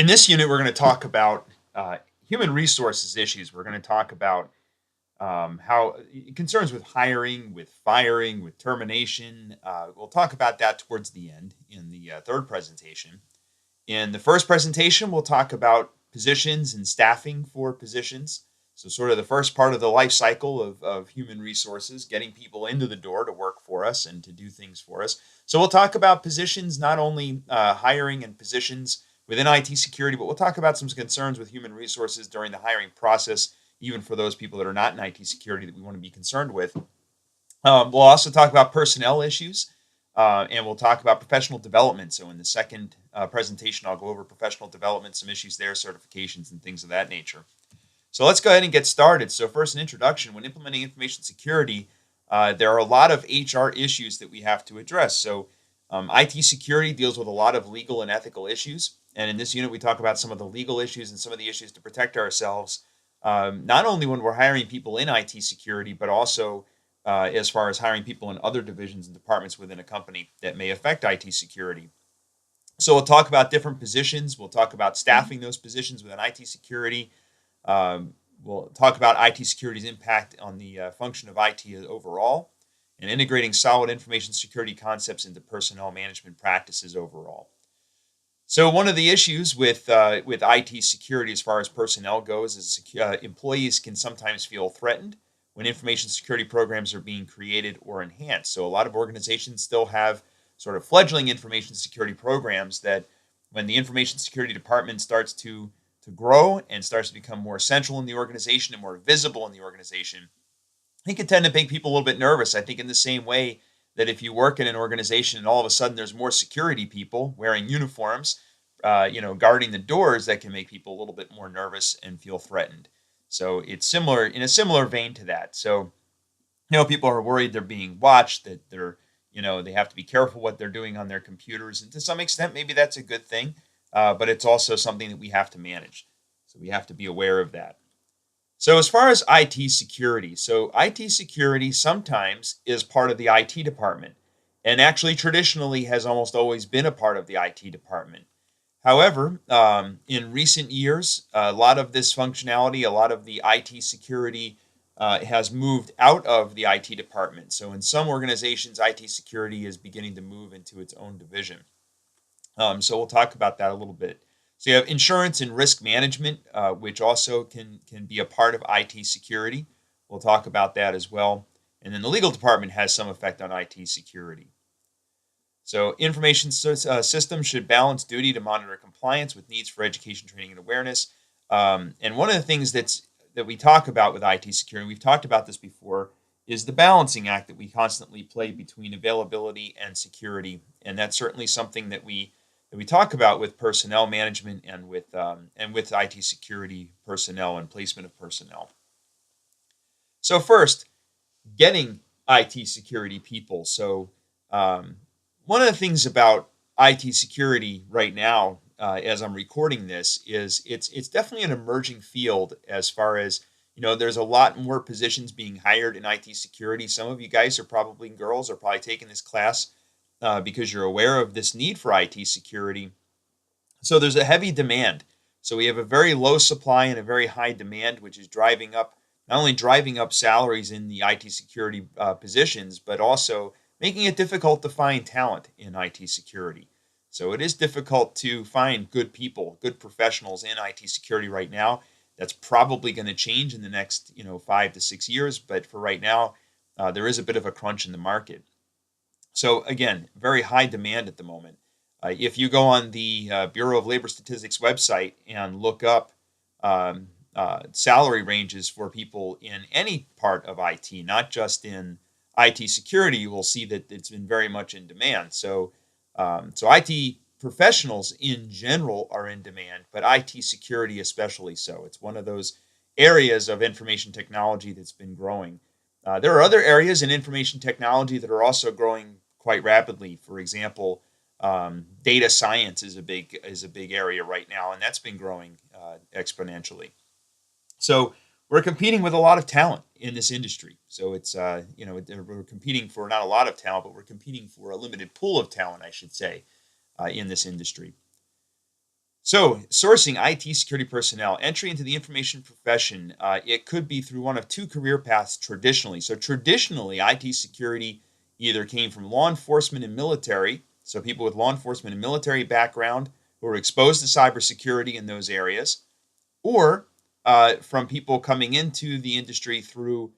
In this unit, we're going to talk about human resources issues. We're going to talk about how concerns with hiring, with firing, with termination. We'll talk about that towards the end in the third presentation. In the first presentation, we'll talk about positions and staffing for positions. So, sort of the first part of the life cycle of human resources, getting people into the door to work for us and to do things for us. So, we'll talk about positions, not only hiring and positions within IT security, but we'll talk about some concerns with human resources during the hiring process, even for those people that are not in IT security that we want to be concerned with. We'll also talk about personnel issues, and we'll talk about professional development. So in the second presentation, I'll go over professional development, some issues there, certifications, and things of that nature. So let's go ahead and get started. So first, an introduction. When implementing information security, there are a lot of HR issues that we have to address. So IT security deals with a lot of legal and ethical issues. And in this unit, we talk about some of the legal issues and some of the issues to protect ourselves, not only when we're hiring people in IT security, but also as far as hiring people in other divisions and departments within a company that may affect IT security. So we'll talk about different positions. We'll talk about staffing those positions within IT security. We'll talk about IT security's impact on the function of IT overall, and integrating solid information security concepts into personnel management practices overall. So one of the issues with IT security as far as personnel goes is employees can sometimes feel threatened when information security programs are being created or enhanced. So a lot of organizations still have sort of fledgling information security programs that when the information security department starts to grow and starts to become more central in the organization and more visible in the organization, it can tend to make people a little bit nervous. I think in the same way that if you work in an organization and all of a sudden there's more security people wearing uniforms, guarding the doors, that can make people a little bit more nervous and feel threatened. So it's similar in a similar vein to that. So, people are worried they're being watched, that they have to be careful what they're doing on their computers. And to some extent, maybe that's a good thing, but it's also something that we have to manage. So we have to be aware of that. So as far as IT security, so IT security sometimes is part of the IT department, and actually traditionally has almost always been a part of the IT department. However, in recent years, a lot of this functionality, a lot of the IT security has moved out of the IT department. So in some organizations, IT security is beginning to move into its own division. So we'll talk about that a little bit. So you have insurance and risk management, which also can be a part of IT security. We'll talk about that as well. And then the legal department has some effect on IT security. So information systems should balance duty to monitor compliance with needs for education, training, and awareness. And one of the things that we talk about with IT security, we've talked about this before, is the balancing act that we constantly play between availability and security. And that's certainly something that we talk about with personnel management and with IT security personnel and placement of personnel. So first, getting IT security people. So one of the things about IT security right now, as I'm recording this, is it's definitely an emerging field as far as, there's a lot more positions being hired in IT security. Some of you guys are probably, girls are probably taking this class because you're aware of this need for IT security. So there's a heavy demand. So we have a very low supply and a very high demand, which is not only driving up salaries in the IT security positions, but also making it difficult to find talent in IT security. So it is difficult to find good people, good professionals in IT security right now. That's probably going to change in the next 5 to 6 years, but for right now, there is a bit of a crunch in the market. So again, very high demand at the moment. If you go on the Bureau of Labor Statistics website and look up salary ranges for people in any part of IT, not just in IT security, you will see that it's been very much in demand. So IT professionals in general are in demand, but IT security especially so. It's one of those areas of information technology that's been growing. There are other areas in information technology that are also growing quite rapidly. For example, data science is a big area right now, and that's been growing exponentially. So we're competing with a lot of talent in this industry. So it's we're competing for not a lot of talent, but we're competing for a limited pool of talent, I should say, in this industry. So, sourcing IT security personnel, entry into the information profession, it could be through one of two career paths traditionally. So, traditionally, IT security either came from law enforcement and military, so people with law enforcement and military background who were exposed to cybersecurity in those areas, or from people coming into the industry through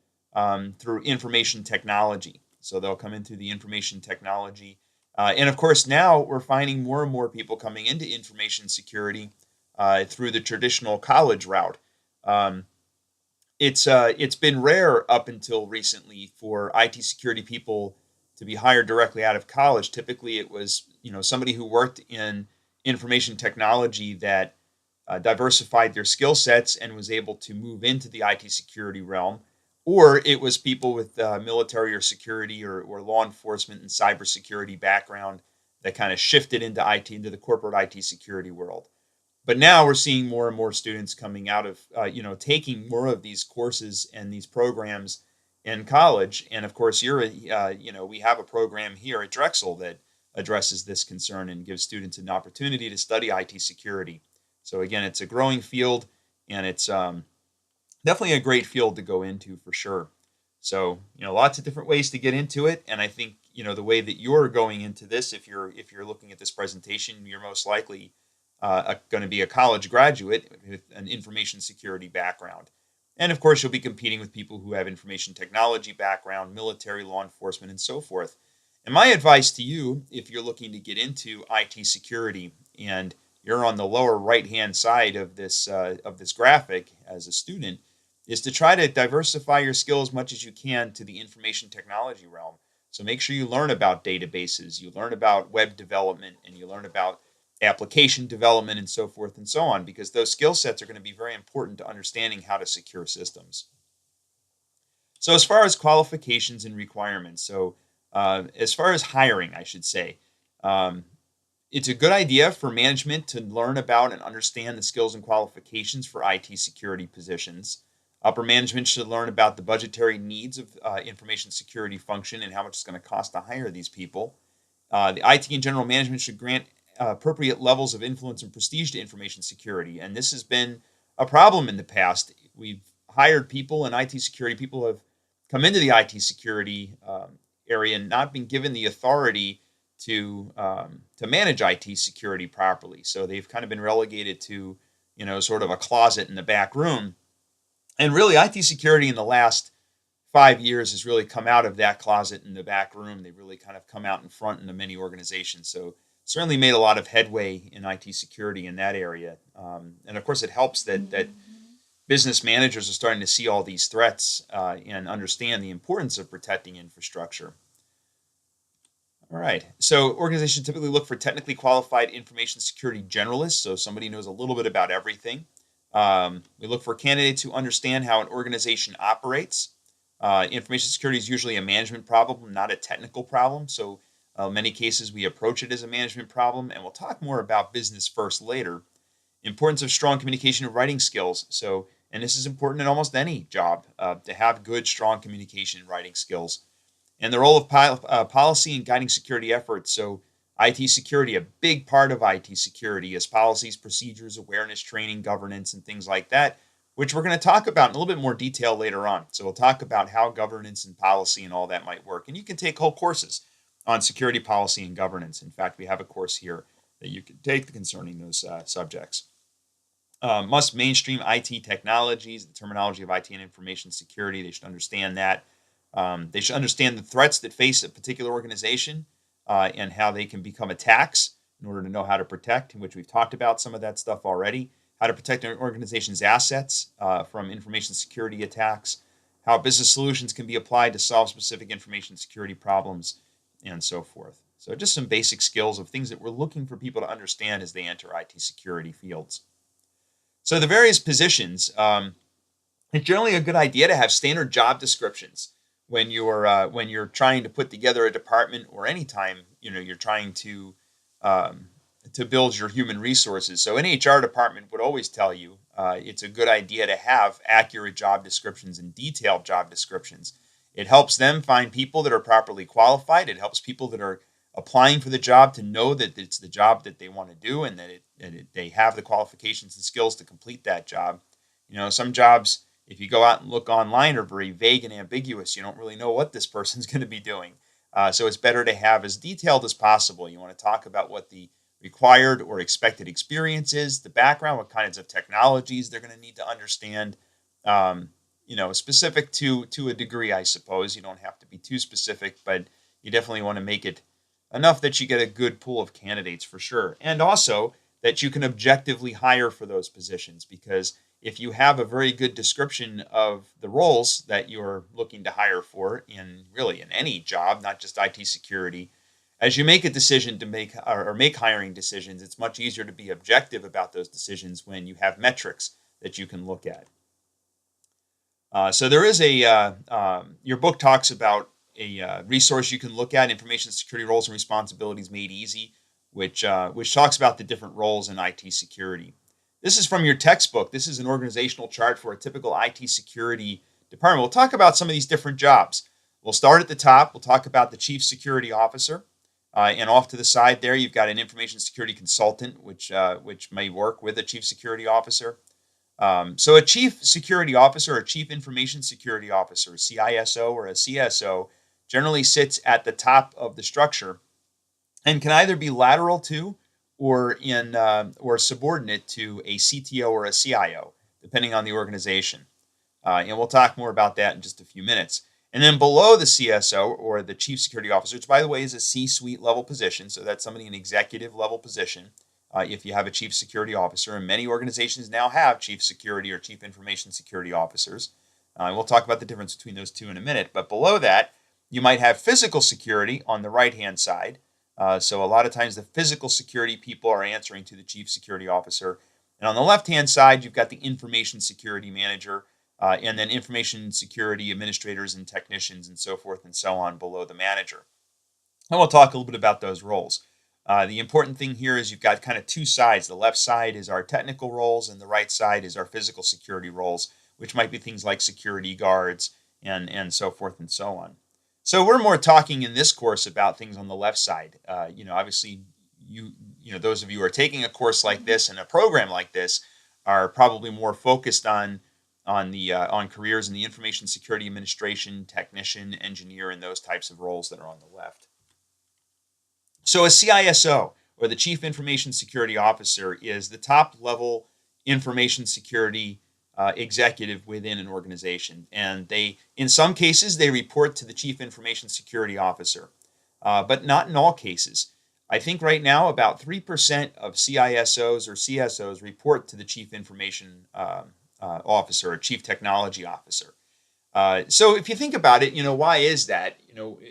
information technology. So they'll come into the information technology, and of course now we're finding more and more people coming into information security through the traditional college route. Um, it's been rare up until recently for IT security people to be hired directly out of college. Typically, it was somebody who worked in information technology that diversified their skill sets and was able to move into the IT security realm, or it was people with military or security or law enforcement and cybersecurity background that kind of shifted into IT, into the corporate IT security world. But now we're seeing more and more students coming out of, taking more of these courses and these programs in college. And of course, we have a program here at Drexel that addresses this concern and gives students an opportunity to study IT security. So again, it's a growing field, and it's definitely a great field to go into for sure. So lots of different ways to get into it, and I think the way that you're going into this, if you're looking at this presentation, you're most likely going to be a college graduate with an information security background. And of course, you'll be competing with people who have information technology background, military, law enforcement, and so forth. And my advice to you, if you're looking to get into IT security and you're on the lower right-hand side of this graphic as a student, is to try to diversify your skill as much as you can to the information technology realm. So make sure you learn about databases, you learn about web development, and you learn about application development and so forth and so on, because those skill sets are going to be very important to understanding how to secure systems. So as far as qualifications and requirements, as far as hiring, I should say, um, it's a good idea for management to learn about and understand the skills and qualifications for IT security positions. Upper management should learn about the budgetary needs of information security function and how much it's going to cost to hire these people. The IT and general management should grant appropriate levels of influence and prestige to information security. And this has been a problem in the past. We've hired people, and IT security people have come into the IT security area and not been given the authority to manage IT security properly. So they've kind of been relegated to sort of a closet in the back room. And really, IT security in the last 5 years has really come out of that closet in the back room. They've really kind of come out in front into many organizations. So certainly made a lot of headway in IT security in that area. And of course, it helps that business managers are starting to see all these threats and understand the importance of protecting infrastructure. All right. So organizations typically look for technically qualified information security generalists, so somebody knows a little bit about everything. We look for candidates who understand how an organization operates. Information security is usually a management problem, not a technical problem. So in many cases, we approach it as a management problem, and we'll talk more about business first later. Importance of strong communication and writing skills. So, and this is important in almost any job, to have good, strong communication and writing skills. And the role of policy in guiding security efforts. So IT security, a big part of IT security is policies, procedures, awareness, training, governance, and things like that, which we're going to talk about in a little bit more detail later on. So we'll talk about how governance and policy and all that might work. And you can take whole courses on security policy and governance. In fact, we have a course here that you can take concerning those subjects. Must mainstream IT technologies, the terminology of IT and information security. They should understand that. They should understand the threats that face a particular organization and how they can become attacks in order to know how to protect, in which we've talked about some of that stuff already. How to protect an organization's assets from information security attacks, how business solutions can be applied to solve specific information security problems, and so forth. So just some basic skills of things that we're looking for people to understand as they enter IT security fields. So the various positions, it's generally a good idea to have standard job descriptions when you're trying to put together a department, or anytime you're trying to build your human resources. So an HR department would always tell you it's a good idea to have accurate job descriptions and detailed job descriptions. It helps them find people that are properly qualified. It helps people that are applying for the job to know that it's the job that they want to do, and that they have the qualifications and skills to complete that job. Some jobs, if you go out and look online, are very vague and ambiguous. You don't really know what this person's going to be doing. So it's better to have as detailed as possible. You want to talk about what the required or expected experience is, the background, what kinds of technologies they're going to need to understand. Specific to a degree, I suppose. You don't have to be too specific, but you definitely want to make it enough that you get a good pool of candidates for sure. And also that you can objectively hire for those positions, because if you have a very good description of the roles that you're looking to hire for in any job, not just IT security, as you make a decision to make hiring decisions, it's much easier to be objective about those decisions when you have metrics that you can look at. So there is your book talks about a resource you can look at, Information Security Roles and Responsibilities Made Easy, which talks about the different roles in IT security. This is from your textbook. This is an organizational chart for a typical IT security department. We'll talk about some of these different jobs. We'll start at the top. We'll talk about the Chief Security Officer. And off to the side there, you've got an Information Security Consultant, which may work with a Chief Security Officer. So a Chief Security Officer, a Chief Information Security Officer, CISO or a CSO, generally sits at the top of the structure and can either be lateral to or subordinate to a CTO or a CIO, depending on the organization. And we'll talk more about that in just a few minutes. And then below the CSO or the Chief Security Officer, which by the way is a C-suite level position, so that's somebody in executive level position. If you have a Chief Security Officer, and many organizations now have Chief Security or Chief Information Security Officers. And we'll talk about the difference between those two in a minute. But below that, you might have physical security on the right-hand side. So a lot of times the physical security people are answering to the Chief Security Officer. And on the left-hand side, you've got the Information Security Manager, and then Information Security Administrators and Technicians and so forth and so on below the manager. And we'll talk a little bit about those roles. The important thing here is you've got kind of two sides. The left side is our technical roles, and the right side is our physical security roles, which might be things like security guards and so forth and so on. So we're more talking in this course about things on the left side. Obviously, those of you who are taking a course like this and a program like this are probably more focused on careers in the information security administration, technician, engineer, and those types of roles that are on the left. So a CISO, or the Chief Information Security Officer, is the top level information security executive within an organization. And in some cases, they report to the Chief Information Security Officer, but not in all cases. I think right now about 3% of CISOs or CSOs report to the Chief Information Officer or Chief Technology Officer. So if you think about it, why is that?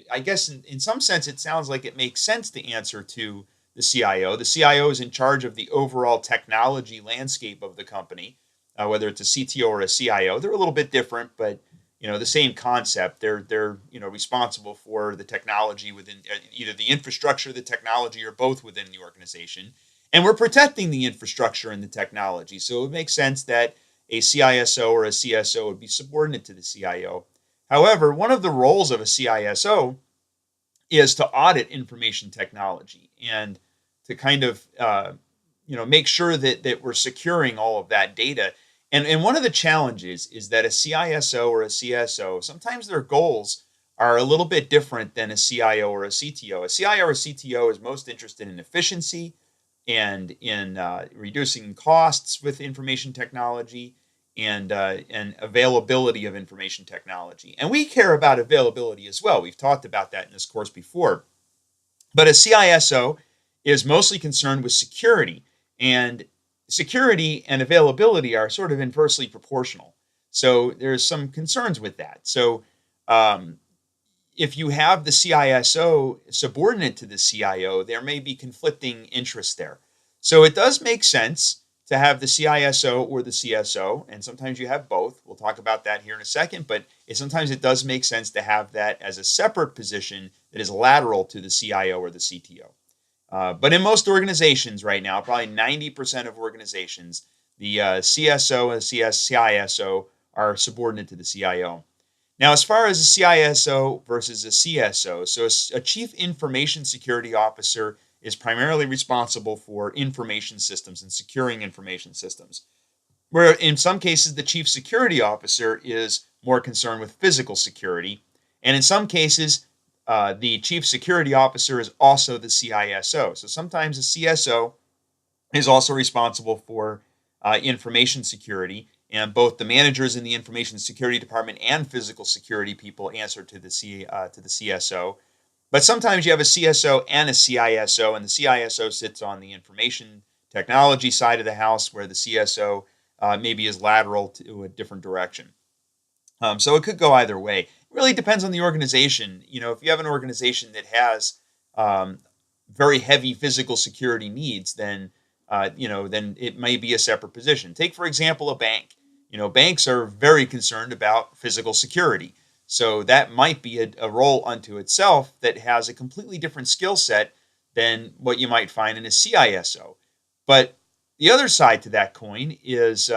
I guess in some sense it sounds like it makes sense to answer to the CIO. The CIO is in charge of the overall technology landscape of the company, whether it's a CTO or a CIO. They're a little bit different, but the same concept. They're responsible for the technology within either the infrastructure, the technology, or both within the organization. And we're protecting the infrastructure and the technology. So it makes sense that a CISO or a CSO would be subordinate to the CIO. However, one of the roles of a CISO is to audit information technology and to kind of make sure that we're securing all of that data. And one of the challenges is that a CISO or a CSO, sometimes their goals are a little bit different than a CIO or a CTO. A CIO or a CTO is most interested in efficiency and in reducing costs with information technology and availability of information technology. And we care about availability as well. We've talked about that in this course before. But a CISO is mostly concerned with security, and security and availability are sort of inversely proportional. So there's some concerns with that. So if you have the CISO subordinate to the CIO, there may be conflicting interests there. So it does make sense to have the CISO or the CSO, and sometimes you have both. We'll talk about that here in a second, but sometimes it does make sense to have that as a separate position that is lateral to the CIO or the CTO. But in most organizations right now, probably 90% of organizations, the CSO and CISO are subordinate to the CIO. Now, as far as a CISO versus a CSO, so a Chief Information Security Officer is primarily responsible for information systems and securing information systems, where in some cases the Chief Security Officer is more concerned with physical security, and in some cases the Chief Security Officer is also the CISO. So sometimes a CSO is also responsible for information security, and both the managers in the information security department and physical security people answer to the CSO. But sometimes you have a CSO and a CISO, and the CISO sits on the information technology side of the house, where the CSO maybe is lateral to a different direction. So it could go either way. It really depends on the organization. If you have an organization that has um, very heavy physical security needs, then it may be a separate position. Take, for example, a bank. Banks are very concerned about physical security. So that might be a role unto itself that has a completely different skill set than what you might find in a CISO. But the other side to that coin is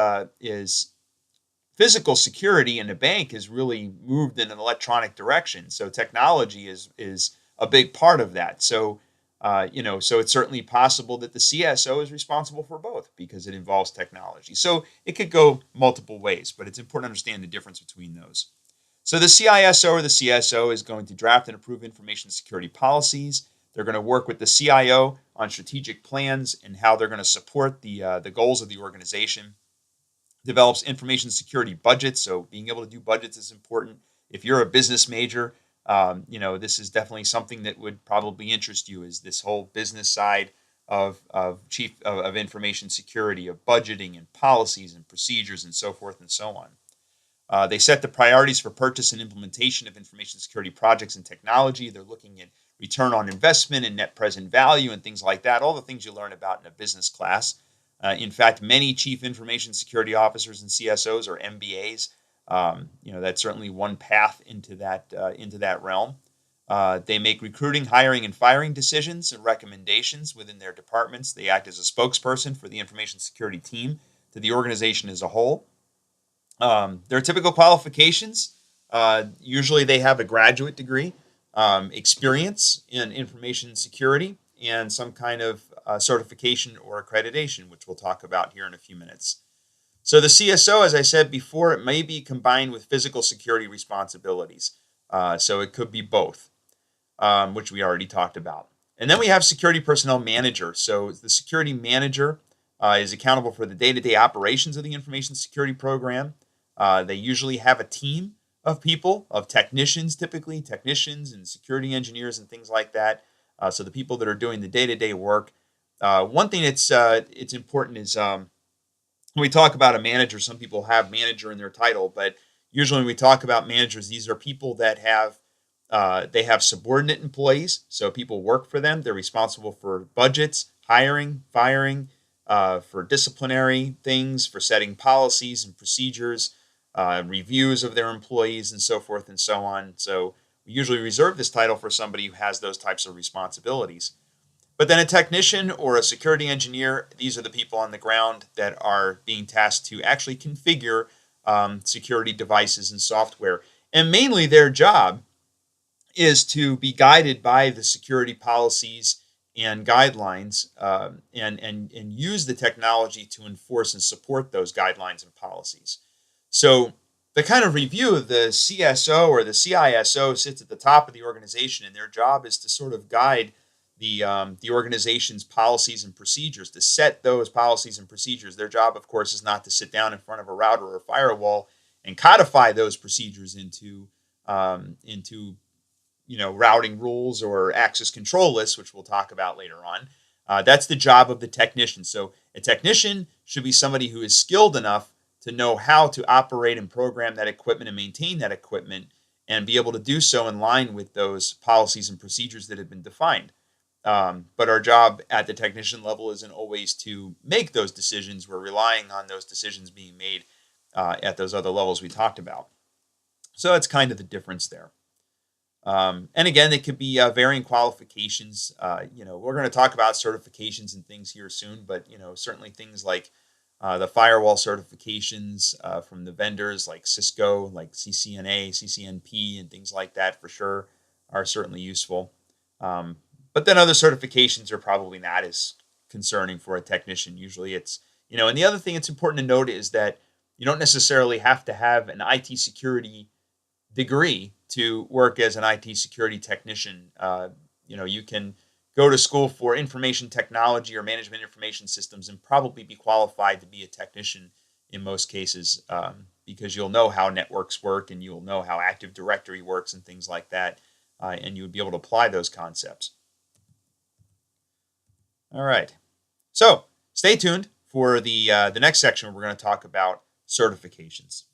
physical security in the bank has really moved in an electronic direction. So technology is a big part of that. So it's certainly possible that the CSO is responsible for both because it involves technology. So it could go multiple ways, but it's important to understand the difference between those. So the CISO or the CSO is going to draft and approve information security policies. They're going to work with the CIO on strategic plans and how they're going to support the goals of the organization. Develops information security budgets. So being able to do budgets is important. If you're a business major, this is definitely something that would probably interest you, is this whole business side of information security, of budgeting and policies and procedures and so forth and so on. They set the priorities for purchase and implementation of information security projects and technology. They're looking at return on investment and net present value and things like that, all the things you learn about in a business class. In fact, many chief information security officers and CSOs are MBAs. That's certainly one path into that realm. They make recruiting, hiring, and firing decisions and recommendations within their departments. They act as a spokesperson for the information security team to the organization as a whole. Their typical qualifications, usually they have a graduate degree, experience in information security, and some kind of certification or accreditation, which we'll talk about here in a few minutes. So the CSO, as I said before, it may be combined with physical security responsibilities. So it could be both, which we already talked about. And then we have security personnel manager. So the security manager is accountable for the day-to-day operations of the information security program. They usually have a team of people, of technicians, typically technicians and security engineers and things like that. So the people that are doing the day-to-day work. One thing it's important is when we talk about a manager, some people have manager in their title, but usually when we talk about managers, these are people that they have subordinate employees, so people work for them. They're responsible for budgets, hiring, firing, for disciplinary things, for setting policies and procedures, reviews of their employees, and so forth and so on. So we usually reserve this title for somebody who has those types of responsibilities. But then a technician or a security engineer, these are the people on the ground that are being tasked to actually configure security devices and software. And mainly their job is to be guided by the security policies and guidelines, and use the technology to enforce and support those guidelines and policies. So the kind of review of the CSO or the CISO sits at the top of the organization, and their job is to sort of guide the organization's policies and procedures, to set those policies and procedures. Their job, of course, is not to sit down in front of a router or firewall and codify those procedures into routing rules or access control lists, which we'll talk about later on. That's the job of the technician. So a technician should be somebody who is skilled enough to know how to operate and program that equipment and maintain that equipment, and be able to do so in line with those policies and procedures that have been defined. But our job at the technician level isn't always to make those decisions. We're relying on those decisions being made at those other levels we talked about. So that's kind of the difference there. And again, it could be varying qualifications. We're going to talk about certifications and things here soon, but certainly things like The firewall certifications from the vendors like Cisco, like CCNA, CCNP, and things like that for sure are certainly useful. Um, but then other certifications are probably not as concerning for a technician. Usually it's, and the other thing it's important to note is that you don't necessarily have to have an IT security degree to work as an IT security technician. You can go to school for information technology or management information systems and probably be qualified to be a technician in most cases, because you'll know how networks work and you'll know how Active Directory works and things like that, and you would be able to apply those concepts. All right, so stay tuned for the next section where we're going to talk about certifications.